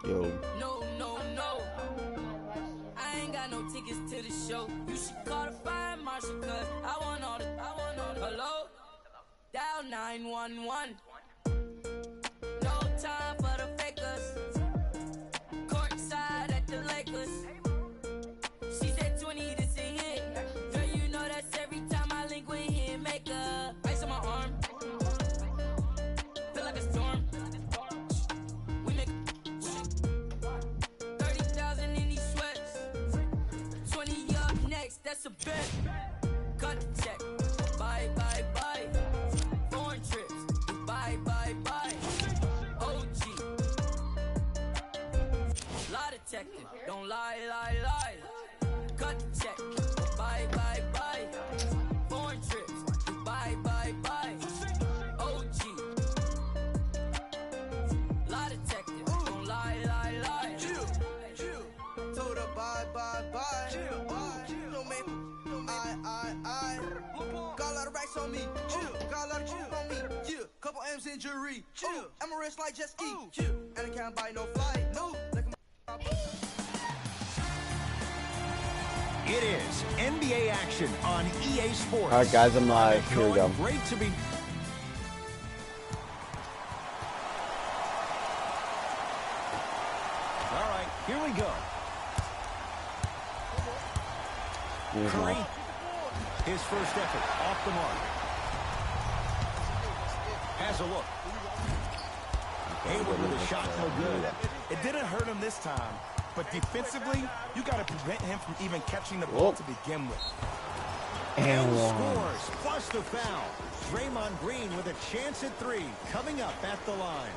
Yo. No, I ain't got no tickets to the show. You should call the fire marshal, cause I want all the. Hello? Dial 911. No time for the fakers. Courtside at the Lakers. She said 20 to see it. Girl, you know that's every time I link with him. Make a ice on my arm. Feel like a storm. We make 30,000 in these sweats. 20 up next, that's a bet. Cut the check. Bye. Foreign trips. Bye. OG. Lie detected. Don't lie. Cut the check. Bye. Foreign trips. Bye. OG. Lie detected. Don't lie. Told her bye. No man, I. Got a lot of racks on me. Got a lot of chill on me. Yeah. Couple M's in jewelry. I'm a rich like just eat. And I can't buy no flight. No. It is NBA action on EA Sports. All right, guys, I'm live. Here we go. Great to be. All right, here we go. Curry, his first effort off the mark. Has a look. Hayward with a shot, no good. It didn't hurt him this time, but defensively, you got to prevent him from even catching the ball to begin with. And scores, plus the foul. Draymond Green with a chance at three, coming up at the line.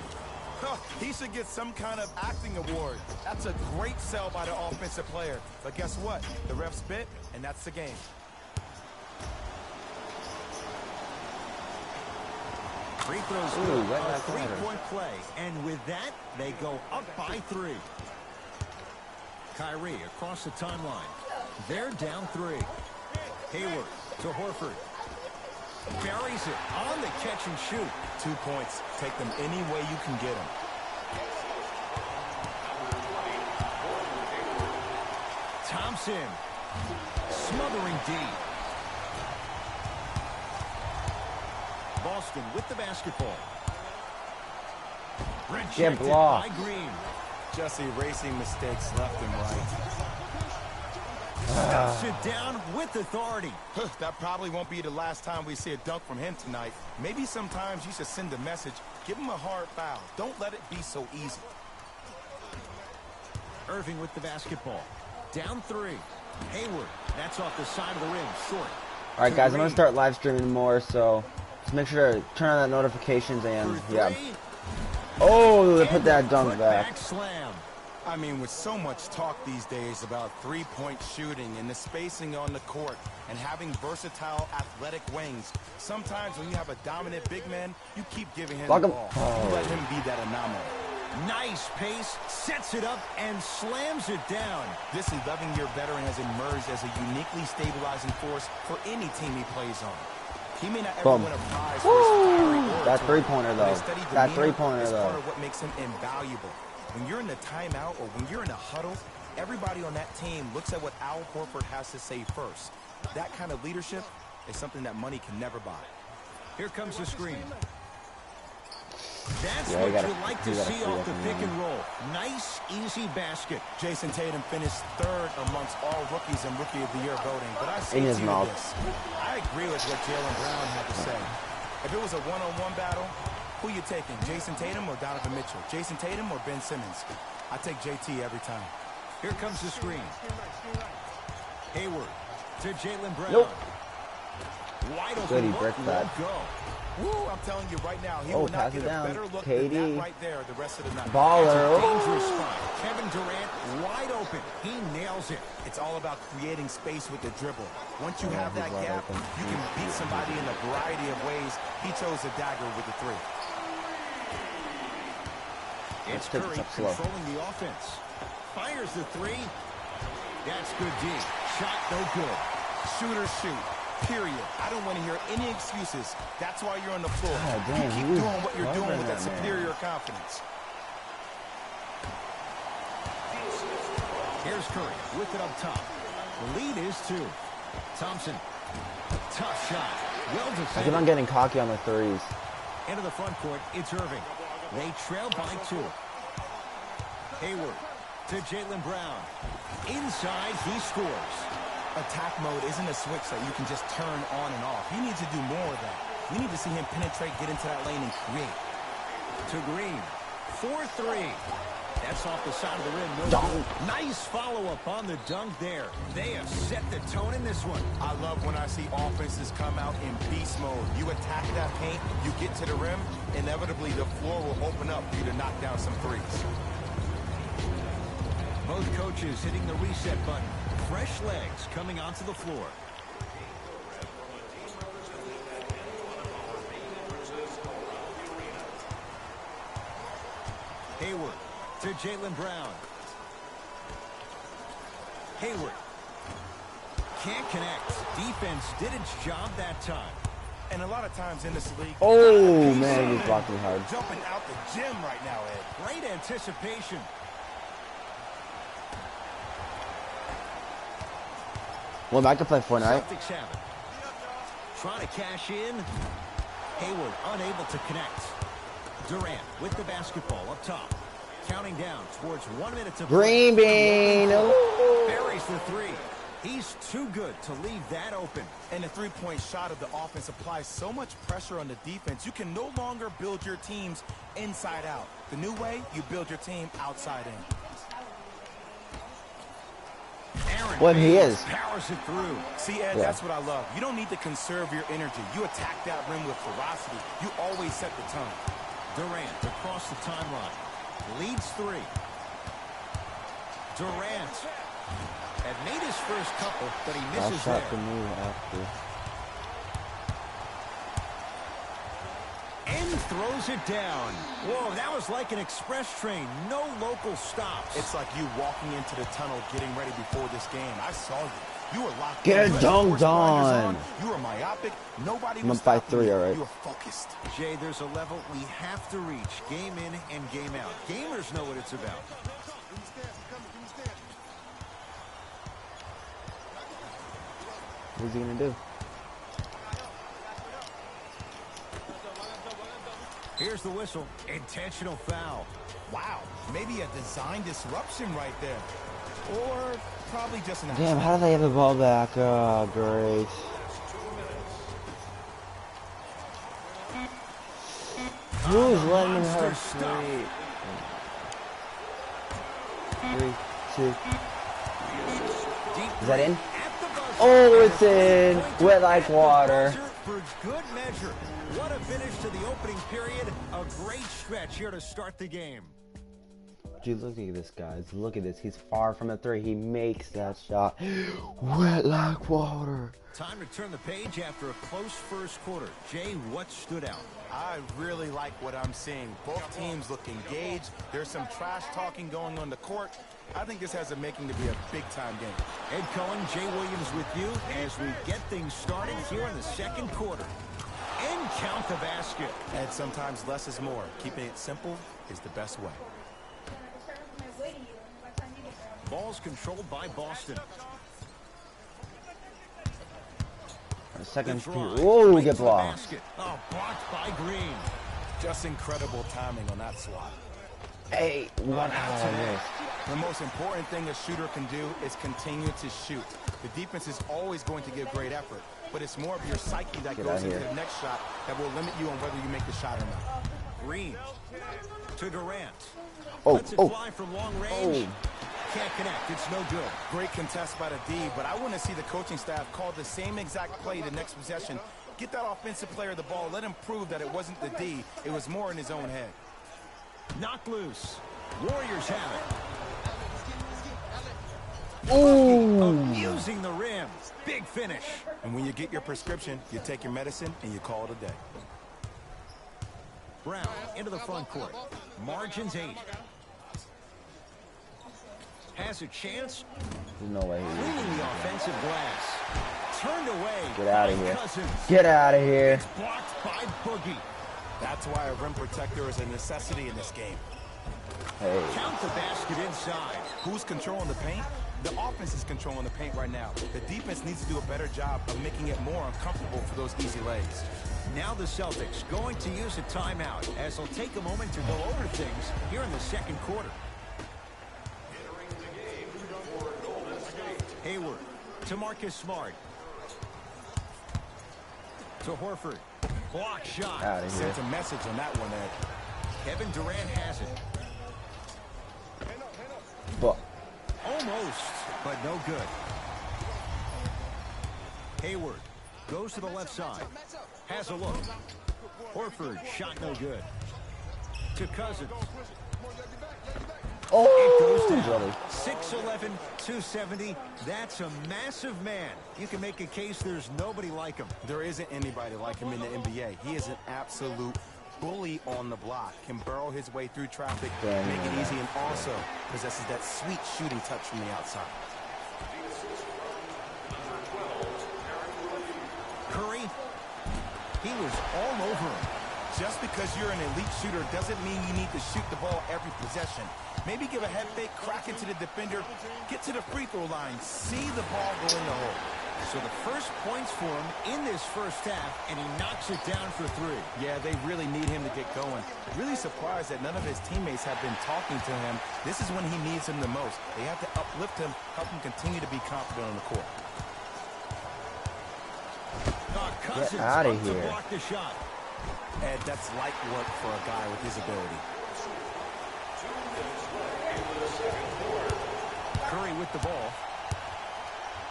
He should get some kind of acting award. That's a great sell by the offensive player. But guess what? The ref spit, and that's the game. Free throws good. A three-point play. And with that, they go up by three. Kyrie across the timeline. They're down three. Hayward to Horford. Buries it on the catch and shoot. 2 points. Take them any way you can get them. Thompson. Smothering D. Boston with the basketball. Get blocked. By Green. Just erasing mistakes left and right. Sit down with authority. That probably won't be the last time we see a dunk from him tonight. Maybe sometimes you should send a message. Give him a hard foul. Don't let it be so easy. Irving with the basketball. Down three. Hayward. That's off the side of the rim. Short. All right, guys, I'm going to start live streaming more, so just make sure to turn on that notifications and, yeah. Oh, they put that dunk back. Slam. I mean, with so much talk these days about three-point shooting and the spacing on the court and having versatile athletic wings, sometimes when you have a dominant big man, you keep giving him the ball. You let him be that anomaly. Nice pace, sets it up, and slams it down. This 11-year veteran has emerged as a uniquely stabilizing force for any team he plays on. He may not ever win a prize for his fiery oratory, that three-pointer, though. That three-pointer, though. Part of what makes him invaluable. When you're in the timeout or when you're in a huddle, everybody on that team looks at what Al Horford has to say first. That kind of leadership is something that money can never buy. Here comes the screen. That's what you like to see off the pick and roll. Nice, easy basket. Jason Tatum finished third amongst all rookies in Rookie of the Year voting. But I say to you this, I agree with what Jaylen Brown had to say. If it was a one-on-one battle, who you taking, Jason Tatum or Donovan Mitchell? Jason Tatum or Ben Simmons? I take JT every time. Here comes the screen. Hayward to Jaylen Brown. Nope. Wide open. Good, he breaks that. Woo, I'm telling you right now, he will not get a better look than that right there the rest of the night. Baller. Dangerous spot. Kevin Durant wide open. He nails it. It's all about creating space with the dribble. Once you have that gap, you can beat somebody in a variety of ways. He chose the dagger with the three. It's Curry controlling the offense. Fires the three. That's good D. Shot no good. Shooters shoot. Period. I don't want to hear any excuses. That's why you're on the floor. Oh, damn, you keep doing what you're doing with that superior confidence. Here's Curry with it up top. The lead is 2. Thompson. Tough shot. Well I keep defended. on getting cocky on the threes. Into the front court, it's Irving. They trail by 2. Hayward to Jaylen Brown. Inside, he scores. Attack mode isn't a switch that you can just turn on and off. He needs to do more of that. We need to see him penetrate, get into that lane, and create. To Green. 4-3. That's off the side of the rim. No good. Nice follow-up on the dunk there. They have set the tone in this one. I love when I see offenses come out in beast mode. You attack that paint, you get to the rim, inevitably the floor will open up for you to knock down some threes. Both coaches hitting the reset button. Fresh legs coming onto the floor. Hayward to Jaylen Brown. Hayward can't connect. Defense did its job that time. And a lot of times in this league, Oh, man, he's blocking hard. jumping out the gym right now, Ed. Great anticipation. Went back to play Fortnite. Celtics have it. Trying to cash in. Hayward unable to connect. Durant with the basketball up top. Counting down towards 1 minute to Green bean. Ooh. buries the 3. He's too good to leave that open. And the three-point shot of the offense applies so much pressure on the defense, you can no longer build your teams inside out. The new way, you build your team outside in. Aaron What he Baines is. powers it through. See, Ed, Yeah. that's what I love. You don't need to conserve your energy. You attack that rim with ferocity. You always set the tone. Durant across the timeline. Leads 3. Durant had made his first couple, but he Last misses shot there. for me after. And throws it down. Whoa, that was like an express train. No local stops. It's like you walking into the tunnel getting ready before this game. I saw you. You were locked Get in. it You had dunked sports blinders on. You were myopic. Nobody I'm was up by stopping 3, you. all right. You were focused. Jay, there's a level we have to reach, game in and game out. Gamers know what it's about. What's he gonna do? Here's the whistle. Intentional foul. Wow. Maybe a design disruption right there. Or probably just an Damn, accident. how do they have the ball back? Oh, great. Who's letting him have Monster stuff. 3, 2. Deep Is that in? at the buzzer. Oh, it's in. Pointer Wet like at the water. buzzer For good measure. What a finish to the opening period. A great stretch here to start the game. Dude, look at this, guys. Look at this. He's far from the 3. He makes that shot. Wet like water. Time to turn the page after a close first quarter. Jay, what stood out? I really like what I'm seeing. Both teams look engaged. There's some trash talking going on the court. I think this has a making to be a big-time game. Ed Cohen, Jay Williams with you as we get things started here in the second quarter. And count the basket. And sometimes less is more. Keeping it simple is the best way. Ball's controlled by Boston. Second. The drive, Oh, right get to the blocked. basket. Oh, blocked by Green. Just incredible timing on that swat. Hey, what happened? The most important thing a shooter can do is continue to shoot. The defense is always going to give great effort, but it's more of your psyche that Get goes out into here. the next shot that will limit you on whether you make the shot or not. Green to Durant. Oh, Lets it oh. fly from long range. Oh. Can't connect. It's no good. Great contest by the D, but I want to see the coaching staff call the same exact play the next possession. Get that offensive player the ball. Let him prove that it wasn't the D. It was more in his own head. Knocked loose. Warriors have it. Ooh. Using the rim. Big finish. And when you get your prescription, you take your medicine and you call it a day. Brown into the front court. Margins 8. Has a chance. There's no way he Cleaning the offensive glass. Turned away. Get out of by here. Cousins. Get out of here. Blocked by Boogie. That's why a rim protector is a necessity in this game. Hey. Count the basket inside. Who's controlling the paint? The offense is controlling the paint right now. The defense needs to do a better job of making it more uncomfortable for those easy lays. Now the Celtics going to use a timeout as they'll take a moment to go over things here in the second quarter. Hayward to Marcus Smart. To Horford. Block shot. Out of here. Sends a message on that one, Ed. Kevin Durant has it. But Almost, but no good. Hayward goes to the left side. Has a look. Horford, shot no good. To Cousins. oh, It goes down. brother. 6'11", 270. That's a massive man. You can make a case there's nobody like him. There isn't anybody like him in the NBA. He is an absolute bully on the block. Can burrow his way through traffic, Damn, make it yeah. easy, and also possesses that sweet shooting touch from the outside. Curry, he was all over him. Just because you're an elite shooter doesn't mean you need to shoot the ball every possession. Maybe give a head fake, crack into the defender, get to the free throw line, see the ball go in the hole. So the first points for him in this first half, and he knocks it down for three. Yeah, they really need him to get going. Really surprised that none of his teammates have been talking to him. This is when he needs him the most. They have to uplift him, help him continue to be confident on the court. Cousins outta up to here. block the shot. Ed, that's light work for a guy with his ability. Curry with the ball.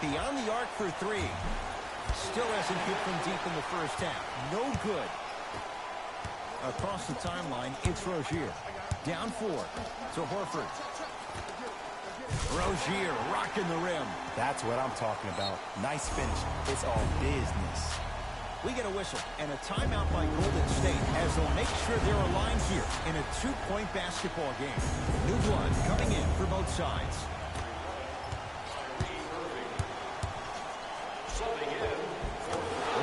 Beyond the arc for three. Still hasn't hit from deep in the first half. No good. Across the timeline, it's Rozier. Down 4 to Horford. Rozier rocking the rim. That's what I'm talking about. Nice finish. It's all business. We get a whistle and a timeout by Golden State as they'll make sure they're aligned here in a 2-point basketball game. New blood coming in for both sides.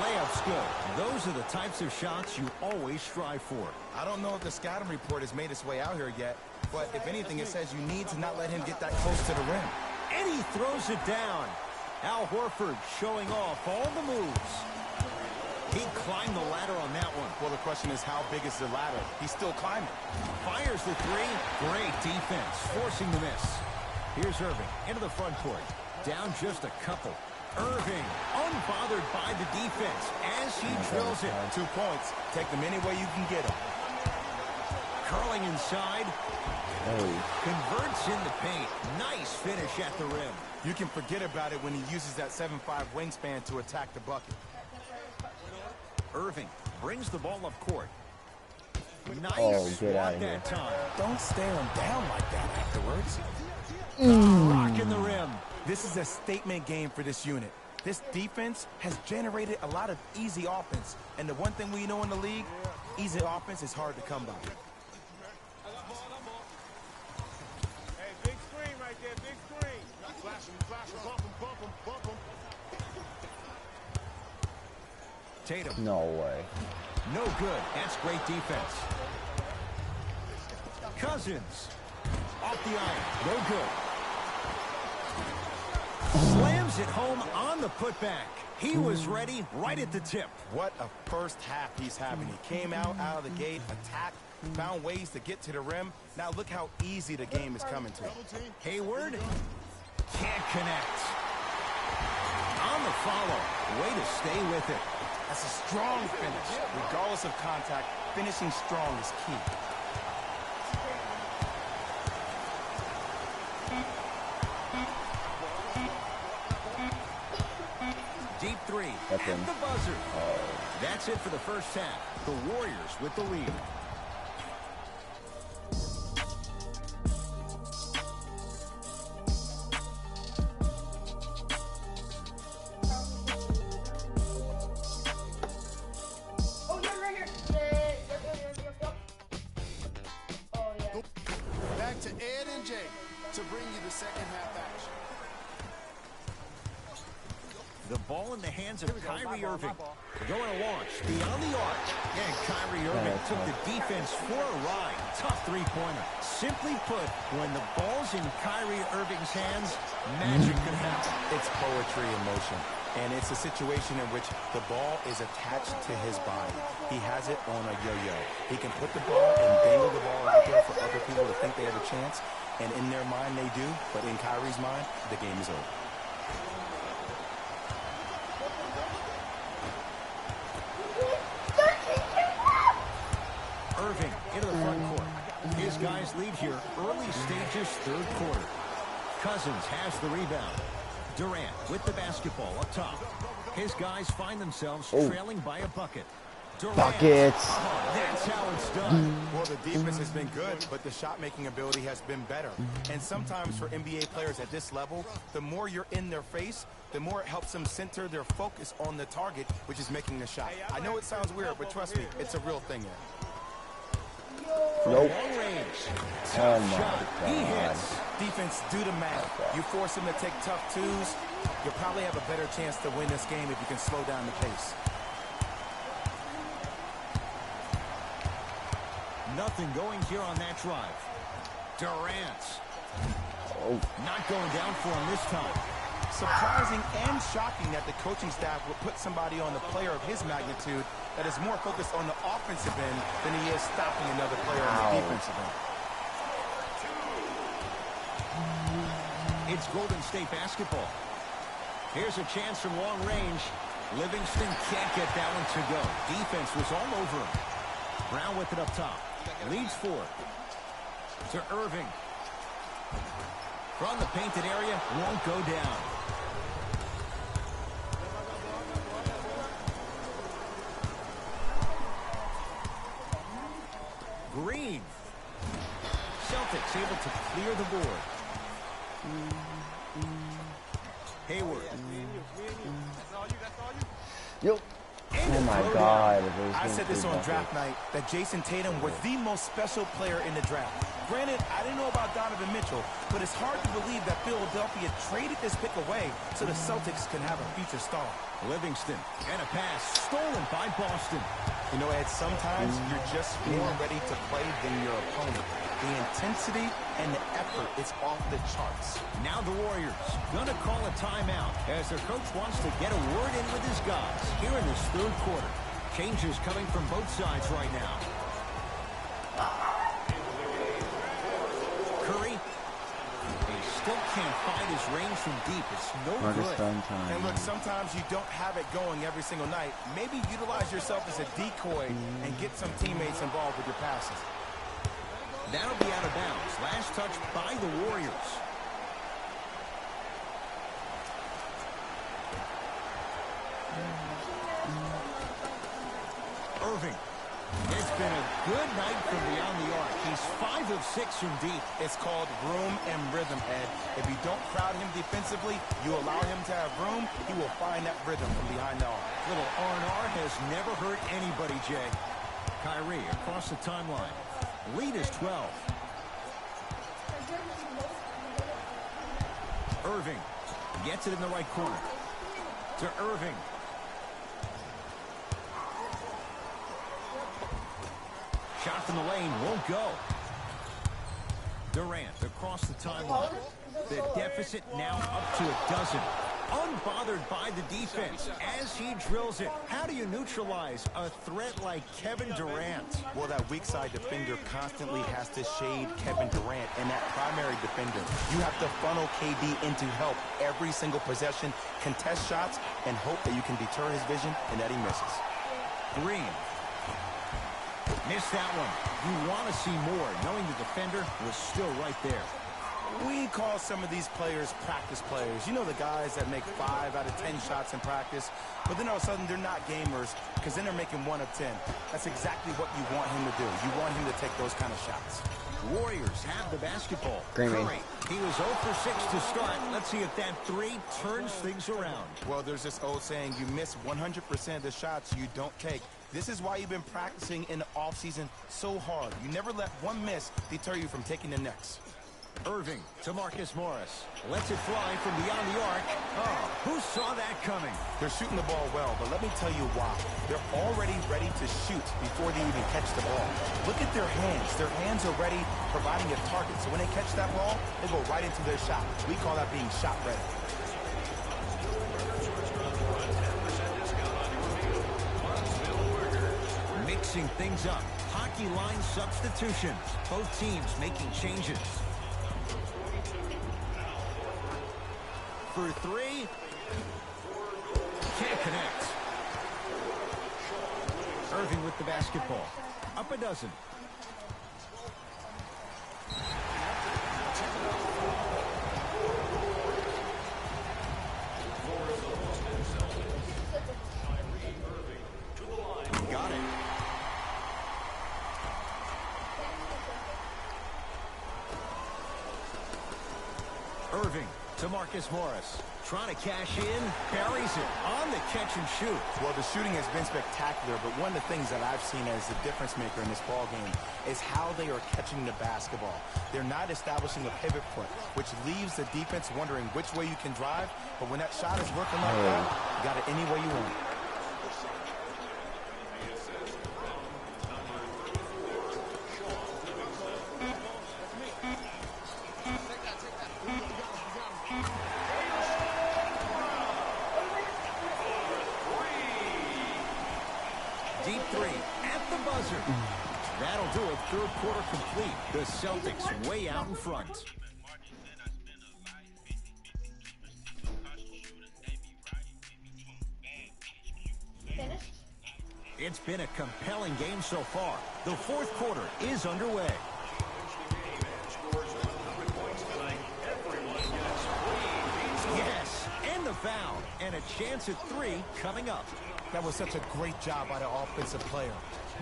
Layup's good. Those are the types of shots you always strive for. I don't know if the scouting report has made its way out here yet, but if anything, it says you need to not let him get that close to the rim. And he throws it down. Al Horford showing off all the moves. He climbed the ladder on that one. Well, the question is, how big is the ladder? He's still climbing. Fires the three. Great defense, forcing the miss. Here's Irving into the front court. Down just a couple. Irving, unbothered by the defense as he drills it. 2 points. Take them any way you can get them. Curling inside. Hey. Converts in the paint. Nice finish at the rim. You can forget about it when he uses that 7'5" wingspan to attack the bucket. Irving brings the ball up court. Nice Oh, get block outta here. that time. Don't stare him down like that afterwards. Rocking the rim. This is a statement game for this unit. This defense has generated a lot of easy offense. And the one thing we know in the league, easy offense is hard to come by. Hey, big screen right there, big screen. Flash him, bump him, bump him, bump him. Tatum. No way. No good. That's great defense. Cousins. Off the iron. No good. Slams it home on the putback. He was ready right at the tip. What a first half he's having. He came out of the gate, attacked, found ways to get to the rim. Now look how easy the game is coming to him. Hayward can't connect. On the follow. Way to stay with it. That's a strong finish. Regardless of contact, finishing strong is key. Deep three. That's At in. the buzzer. That's it for the first half. The Warriors with the lead. Oh, yeah, right here. Yep. Oh, yeah. Back to Ed and Jay to bring you the second half action. The ball in the hands of Kyrie Irving. Going to launch beyond the arc. And Kyrie Irving took the defense for a ride. Tough three-pointer. Simply put, when the ball's in Kyrie Irving's hands, magic can happen. It's poetry in motion. And it's a situation in which the ball is attached to his body. He has it on a yo-yo. He can put the ball and dangle the ball out there for other people to think they have a chance. And in their mind, they do. But in Kyrie's mind, the game is over. Irving into the front court. His guys lead here, early stages, third quarter. Cousins has the rebound. Durant with the basketball up top. His guys find themselves trailing by a bucket. Durant. Buckets. That's how it's done. Well, the defense has been good, but the shot-making ability has been better. And sometimes for NBA players at this level, the more you're in their face, the more it helps them center their focus on the target, which is making the shot. I know it sounds weird, but trust me, it's a real thing here. Nope. Long range. Oh my Shot. He God. hits. Defense, do the math. You force them to take tough twos, you'll probably have a better chance to win this game if you can slow down the pace. Nothing going here on that drive. Durant. Oh. Not going down for him this time. Surprising and shocking that the coaching staff would put somebody on the player of his magnitude that is more focused on the offensive end than he is stopping another player on the defensive end. It's Golden State basketball. Here's a chance from long range. Livingston can't get that one to go. Defense was all over him. Brown with it up top. Leads four. To Irving. From the painted area, won't go down. Green. Celtics able to clear the board. Hayward. Yo. Oh my God. I said this on draft night that Jason Tatum was the most special player in the draft. Granted, I didn't know about Donovan Mitchell, but it's hard to believe that Philadelphia traded this pick away so the Celtics can have a future star. Livingston and a pass stolen by Boston. You know, Ed, sometimes you're just more ready to play than your opponent. The intensity and the effort is off the charts. Now the Warriors gonna call a timeout as their coach wants to get a word in with his guys here in this third quarter. Changes coming from both sides right now. Curry. He still can't find his range from deep. It's no good. And look, sometimes you don't have it going every single night. Maybe utilize yourself as a decoy and get some teammates involved with your passes. That'll be out of bounds. Last touch by the Warriors. Irving. It's been a good night from beyond the arc. He's 5 of 6 from deep. It's called room and rhythm, Ed. If you don't crowd him defensively, you allow him to have room, he will find that rhythm from behind the arc. Little R&R has never hurt anybody, Jay. Kyrie across the timeline. Lead is 12. Irving gets it in the right corner. To Irving. Shot from the lane won't go. Durant across the timeline. The deficit now up to a dozen. Unbothered by the defense as he drills it. How do you neutralize a threat like Kevin Durant? Well, that weak side defender constantly has to shade Kevin Durant, and that primary defender, you have to funnel KD into help every single possession, contest shots, and hope that you can deter his vision and that he misses. Green. Missed that one. You want to see more, knowing the defender was still right there. We call some of these players practice players. You know, the guys that make 5 out of 10 shots in practice, but then all of a sudden they're not gamers because then they're making 1 of 10. That's exactly what you want him to do. You want him to take those kind of shots. Warriors have the basketball. Curry. He was 0 for 6 to start. Let's see if that 3 turns things around. Well, there's this old saying, you miss 100% of the shots you don't take. This is why you've been practicing in the offseason so hard. You never let one miss deter you from taking the next. Irving to Marcus Morris. Lets it fly from beyond the arc. Oh, who saw that coming? They're shooting the ball well, but let me tell you why. They're already ready to shoot before they even catch the ball. Look at their hands. Their hands are ready, providing a target. So when they catch that ball, they go right into their shot. We call that being shot ready. Mixing things up. Hockey line substitutions. Both teams making changes. For three. Can't connect. Irving with the basketball. Up a dozen. Got it. Irving to Marcus Morris. Trying to cash in. Buries it on the catch and shoot. Well, the shooting has been spectacular, but one of the things that I've seen as the difference maker in this ball game is how they are catching the basketball. They're not establishing a pivot foot, which leaves the defense wondering which way you can drive, but when that shot is working like that, you got it any way you want. Deep three at the buzzer. That'll do it. Third quarter complete. The Celtics way out in front. Finished? It's been a compelling game so far. The fourth quarter is underway. Yes, and the foul. And a chance at three coming up. That was such a great job by the offensive player.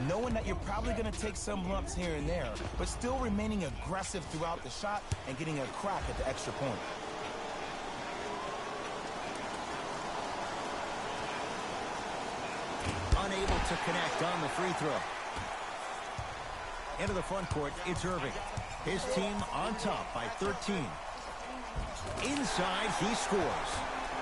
Knowing that you're probably going to take some lumps here and there, but still remaining aggressive throughout the shot and getting a crack at the extra point. Unable to connect on the free throw. Into the front court, it's Irving. His team on top by 13. Inside, he scores.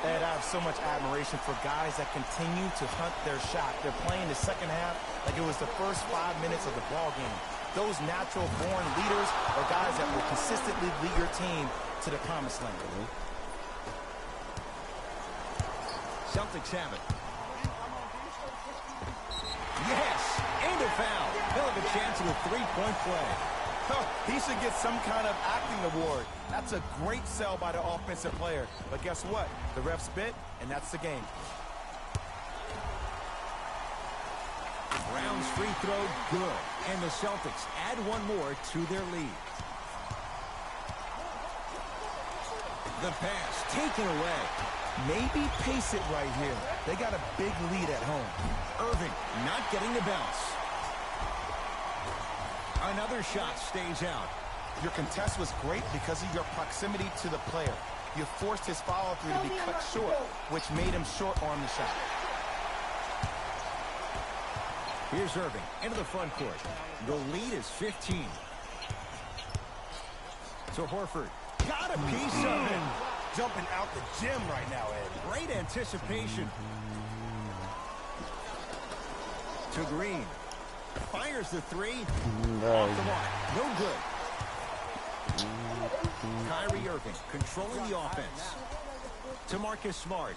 Ed, I have so much admiration for guys that continue to hunt their shot. They're playing the second half like it was the first 5 minutes of the ball game. Those natural-born leaders are guys that will consistently lead your team to the promised land. Celtics have it. Yes, and a foul. He'll have a chance at a three-point play. He should get some kind of acting award. That's a great sell by the offensive player. But guess what? The ref spit, and that's the game. Brown's free throw, good. And the Celtics add one more to their lead. The pass taken away. Maybe pace it right here. They got a big lead at home. Irving not getting the bounce. Another shot stays out. Your contest was great because of your proximity to the player. You forced his follow-through to be cut short, which made him short-arm the shot. Here's Irving into the front court. The lead is 15. To Horford. Got a piece of it. Jumping out the gym right now, Ed. Great anticipation. To Green. Fires the three. Off the mark. No good. Kyrie Irving controlling the offense. To Marcus Smart.